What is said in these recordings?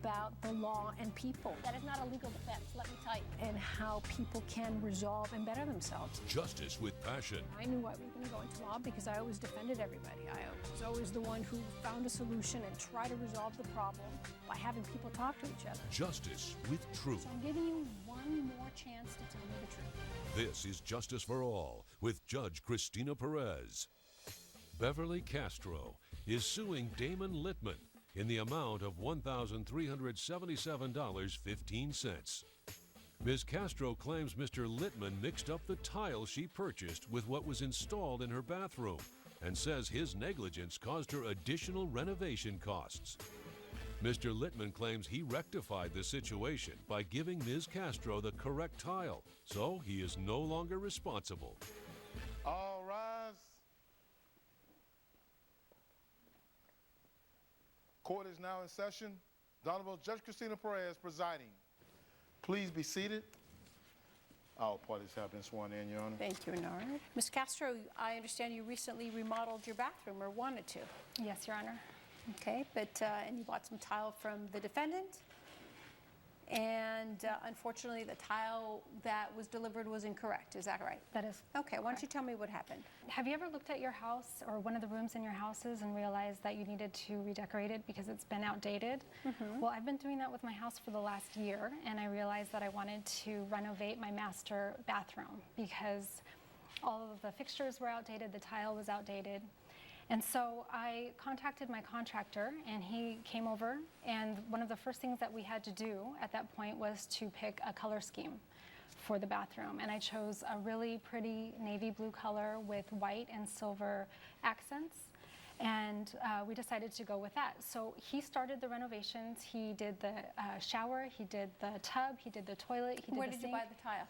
about the law and people. That is not a legal defense, let me tell you. And how people can resolve and better themselves. Justice with passion. I knew I was going to go into law because I always defended everybody. I was always the one who found a solution and tried to resolve the problem by having people talk to each other. Justice with truth. So I'm giving you one more chance to tell me the truth. This is Justice for All with Judge Christina Perez. Beverly Castro is suing Damon Littman in the amount of $1,377.15. Ms. Castro claims Mr. Littman mixed up the tile she purchased with what was installed in her bathroom and says his negligence caused her additional renovation costs. Mr. Littman claims he rectified the situation by giving Ms. Castro the correct tile, so he is no longer responsible. All rise. Court is now in session. The Honorable Judge Christina Perez presiding. Please be seated. All parties have been sworn in, Your Honor. Thank you, Nard. Ms. Castro, I understand you recently remodeled your bathroom or wanted to. Yes, Your Honor. Okay, but and you bought some tile from the defendant, and unfortunately the tile that was delivered was incorrect. Is that right? That is. Okay, why don't you tell me what happened? Have you ever looked at your house or one of the rooms in your houses and realized that you needed to redecorate it because it's been outdated? Well, I've been doing that with my house for the last year, and I realized that I wanted to renovate my master bathroom because all of the fixtures were outdated, the tile was outdated. And so I contacted my contractor, and he came over, and one of the first things that we had to do at that point was to pick a color scheme for the bathroom. And I chose a really pretty navy blue color with white and silver accents, and we decided to go with that. So he started the renovations. He did the shower, he did the tub, he did the toilet, he did Where the did sink. you buy the tile?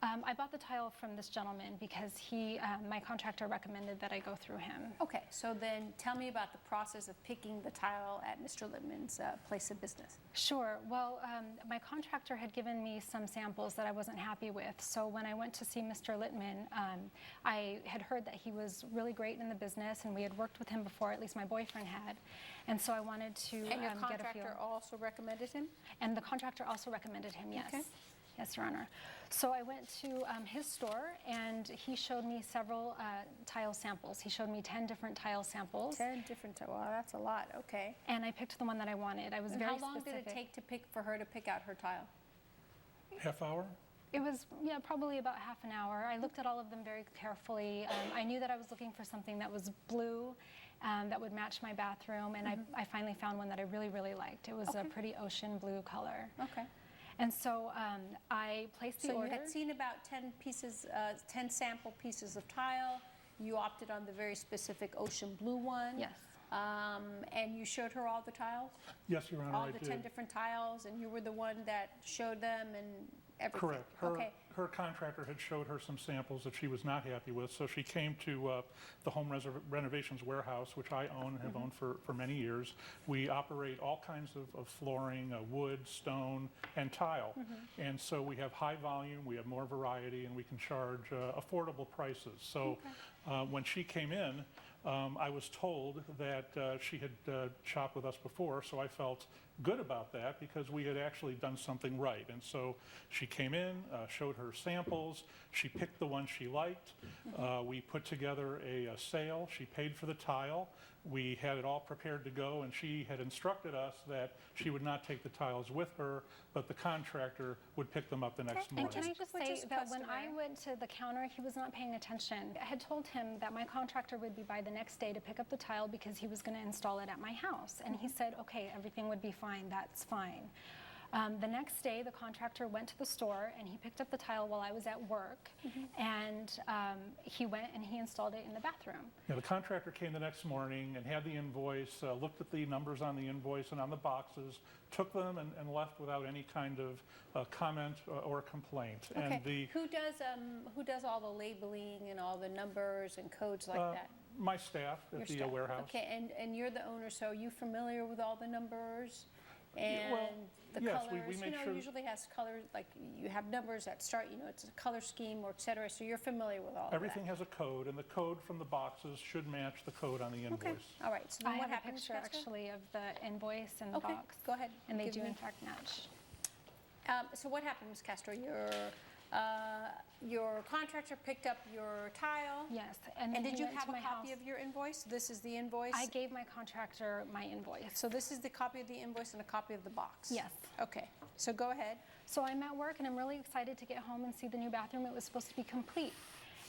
I bought the tile from this gentleman because my contractor recommended that I go through him. Okay, so then tell me about the process of picking the tile at Mr. Littman's place of business. Sure. Well, my contractor had given me some samples that I wasn't happy with. So when I went to see Mr. Littman, I had heard that he was really great in the business, and we had worked with him before, at least my boyfriend had. And so I wanted to And your get a contractor feel. also recommended him? And the contractor also recommended him, yes. Okay. Yes, Your Honor. So I went to his store, and he showed me several tile samples. He showed me 10 different tile samples. 10 different tiles. Wow, that's a lot. Okay. And I picked the one that I wanted. I was And very how long specific. did it take for her to pick out her tile? Half hour? It was, yeah, probably about half an hour. I looked at all of them very carefully. I knew that I was looking for something that was blue, that would match my bathroom, and I finally found one that I really, really liked. It was a pretty ocean blue color. Okay. And so I placed the So order. you had seen about 10 pieces, 10 sample pieces of tile. You opted on the very specific ocean blue one. Yes. And you showed her all the tiles? Yes, Your Honor, All I the did. 10 different tiles, and you were the one that showed them and everything? Correct. Okay. Her contractor had showed her some samples that she was not happy with, so she came to the Home Renovations Warehouse, which I own and have owned for many years. We operate all kinds of flooring, wood, stone, and tile. And so we have high volume, we have more variety, and we can charge affordable prices. So when she came in, I was told that she had shopped with us before, so I felt good about that because we had actually done something right. And so she came in, showed her samples, she picked the one she liked. We put together a sale. She paid for the tile. We had it all prepared to go, and she had instructed us that she would not take the tiles with her, but the contractor would pick them up the next And morning. can I just Which say is that when I customary. went to the counter, he was not paying attention. I had told him that my contractor would be by the next day to pick up the tile because he was going to install it at my house. And he said, okay, everything would be fine, that's fine. The next day, the contractor went to the store and he picked up the tile while I was at work, and he went and he installed it in the bathroom. Yeah, the contractor came the next morning and had the invoice, looked at the numbers on the invoice and on the boxes, took them and left without any kind of comment or complaint. Okay. And Who does all the labeling and all the numbers and codes like that? my staff Your at the staff. warehouse. Okay, and you're the owner, so are you familiar with all the numbers And well, the yes, we colors, make sure- usually has colors, like you have numbers that start, it's a color scheme or et cetera, so you're familiar with all Everything of has a code, and the code from the boxes should match the code on the that. Okay, invoice. all right, so I then what have a happens, picture Jessica? actually of the invoice and the Okay, box. go ahead. And they Give do me- in fact match. So what happened, Ms. Castro? Your contractor picked up your tile? Yes, and And then did he you went have to a my copy house. of your invoice? This is the invoice? I gave my contractor my invoice. So this is the copy of the invoice and a copy of the box? Yes. Okay, so go ahead. So I'm at work and I'm really excited to get home and see the new bathroom. It was supposed to be complete.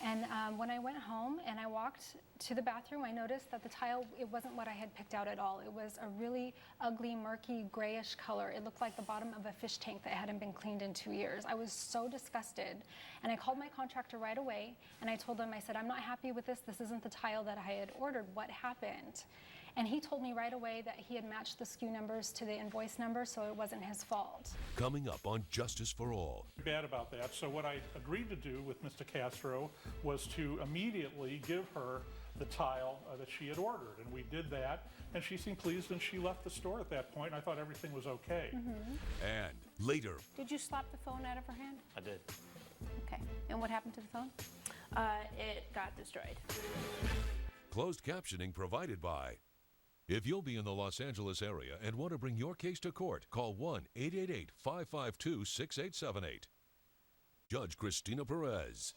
And when I went home and I walked to the bathroom, I noticed that the tile, it wasn't what I had picked out at all. It was a really ugly, murky, grayish color. It looked like the bottom of a fish tank that hadn't been cleaned in 2 years. I was so disgusted. And I called my contractor right away and I told him, I said, I'm not happy with this. This isn't the tile that I had ordered. What happened? And he told me right away that he had matched the SKU numbers to the invoice number, so it wasn't his fault. Coming up on Justice for All. Bad about that. So what I agreed to do with Mr. Castro was to immediately give her the tile that she had ordered. And we did that, and she seemed pleased, and she left the store at that point, and I thought everything was okay. And later, Did you slap the phone out of her hand? I did. Okay, and what happened to the phone? It got destroyed. closed captioning provided by. If you'll be in the Los Angeles area and want to bring your case to court, call 1-888-552-6878. Judge Christina Perez.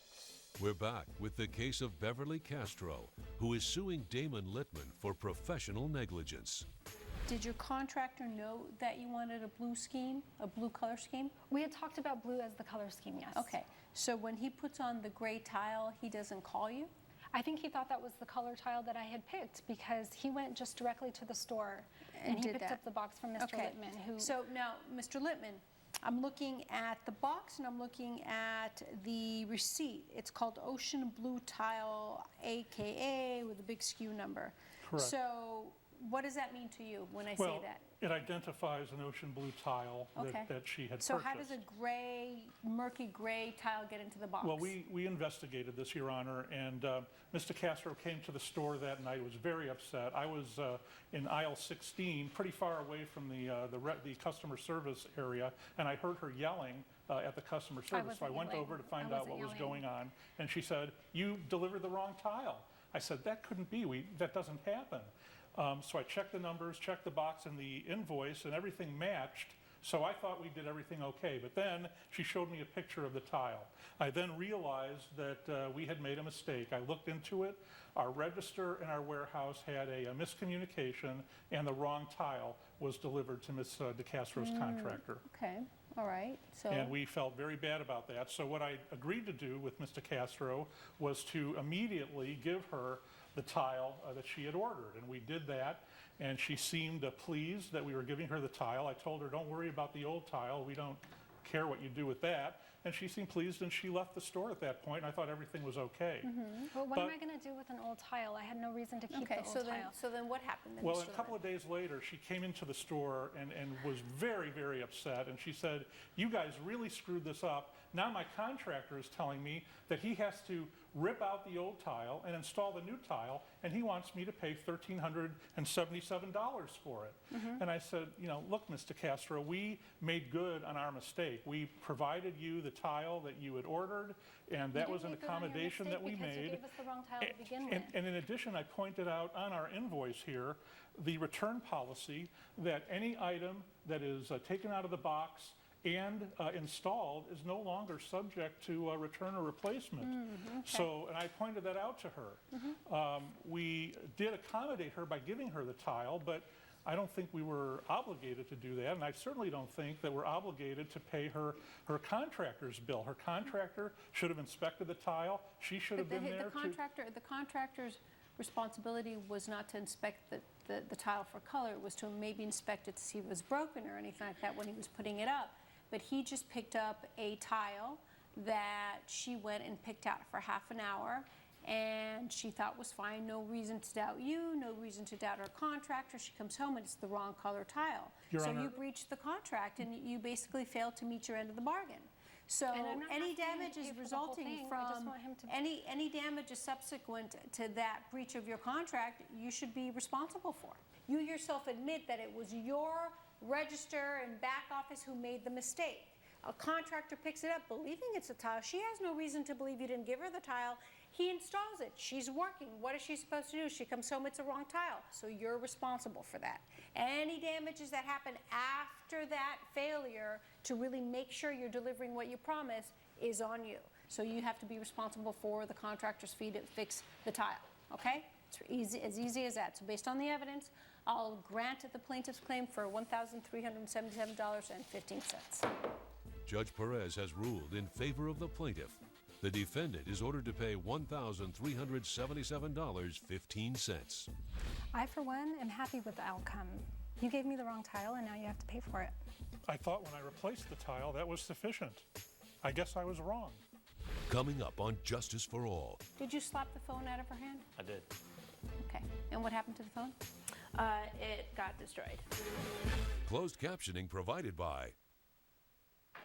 We're back with the case of Beverly Castro, who is suing Damon Littman for professional negligence. Did your contractor know that you wanted a blue scheme, a blue color scheme? We had talked about blue as the color scheme, yes. Okay, so when he puts on the gray tile, he doesn't call you? I think he thought that was the color tile that I had picked because he went just directly to the store and he did picked that. up the box from Mr. Okay. Littman, who So now, Mr. Littman, I'm looking at the box and I'm looking at the receipt. It's called Ocean Blue Tile, AKA, with a big SKU number. Correct. So what does that mean to you when I say Well, that? it identifies an ocean blue tile Okay. that she had So purchased. how does a gray, murky gray tile get into the box? Well, we investigated this, Your Honor, and Mr. Castro came to the store that night, was very upset. I was in aisle 16, pretty far away from the customer service area, and I heard her yelling at the customer service. So I wasn't went yelling. over to find I out what wasn't was yelling. going on, and she said, "You delivered the wrong tile." I said, "That couldn't be. That doesn't happen." So I checked the numbers, checked the box and the invoice, and everything matched. So I thought we did everything okay. But then she showed me a picture of the tile. I then realized that we had made a mistake. I looked into it. Our register in our warehouse had a miscommunication, and the wrong tile was delivered to Ms. DeCastro's contractor. Okay, all right, so. And we felt very bad about that. So what I agreed to do with Mr. Castro was to immediately give her the tile that she had ordered. And we did that, and she seemed pleased that we were giving her the tile. I told her, don't worry about the old tile. We don't care what you do with that. And she seemed pleased, and she left the store at that point, and I thought everything was okay. But what am But- I going to do with an old tile? I had no reason to keep Okay, the old tile. so then what happened then? Well, Mr. a couple of days later, she came into the store and was very, very upset. And she said, "You guys really screwed this up. Now my contractor is telling me that he has to rip out the old tile and install the new tile, and he wants me to pay $1,377 for it." And I said, look, Mr. Castro, we made good on our mistake. We provided you the tile that you had ordered, and that You was didn't an make good on your accommodation that we mistake because made. You gave us the wrong tile to begin with. And in addition, I pointed out on our invoice here, the return policy, that any item that is taken out of the box and installed is no longer subject to return or replacement. So, and I pointed that out to her. We did accommodate her by giving her the tile, but I don't think we were obligated to do that, and I certainly don't think that we're obligated to pay her contractor's bill. Her contractor should have inspected the tile. She should have been there The contractor's responsibility was not to inspect the tile for color. It was to maybe inspect it to see if it was broken or anything like that when he was putting it up. But he just picked up a tile that she went and picked out for half an hour, and she thought was fine. No reason to doubt you, no reason to doubt her contractor. She comes home and it's the wrong color tile. Your So Honor- you breached the contract and you basically failed to meet your end of the bargain. So And I'm not any asking him to damages pay for the whole resulting thing. I just from want him to- any damages subsequent to that breach of your contract, you should be responsible for. You yourself admit that it was your register and back office who made the mistake. A contractor picks it up believing it's a tile. She has no reason to believe you didn't give her the tile. He installs it. She's working. What is she supposed to do? She comes home, it's a wrong tile. So you're responsible for that. Any damages that happen after that failure to really make sure you're delivering what you promised is on you. So you have to be responsible for the contractor's fee to fix the tile, okay? It's as easy as that. So based on the evidence, I'll grant the plaintiff's claim for $1,377.15. Judge Perez has ruled in favor of the plaintiff. The defendant is ordered to pay $1,377.15. I, for one, am happy with the outcome. You gave me the wrong tile, and now you have to pay for it. I thought when I replaced the tile, that was sufficient. I guess I was wrong. Coming up on Justice for All. Did you slap the phone out of her hand? I did. Okay. And what happened to the phone? It got destroyed. Closed captioning provided by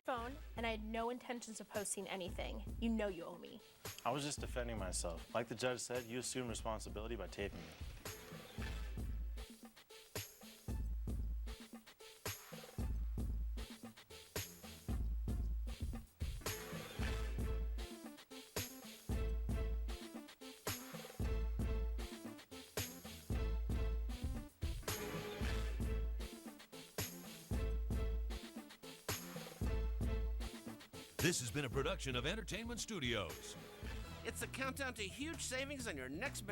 Phone, and I had no intentions of posting anything. You know you owe me. I was just defending myself. Like the judge said, you assumed responsibility by taping me. This has been a production of Entertainment Studios. It's the countdown to huge savings on your next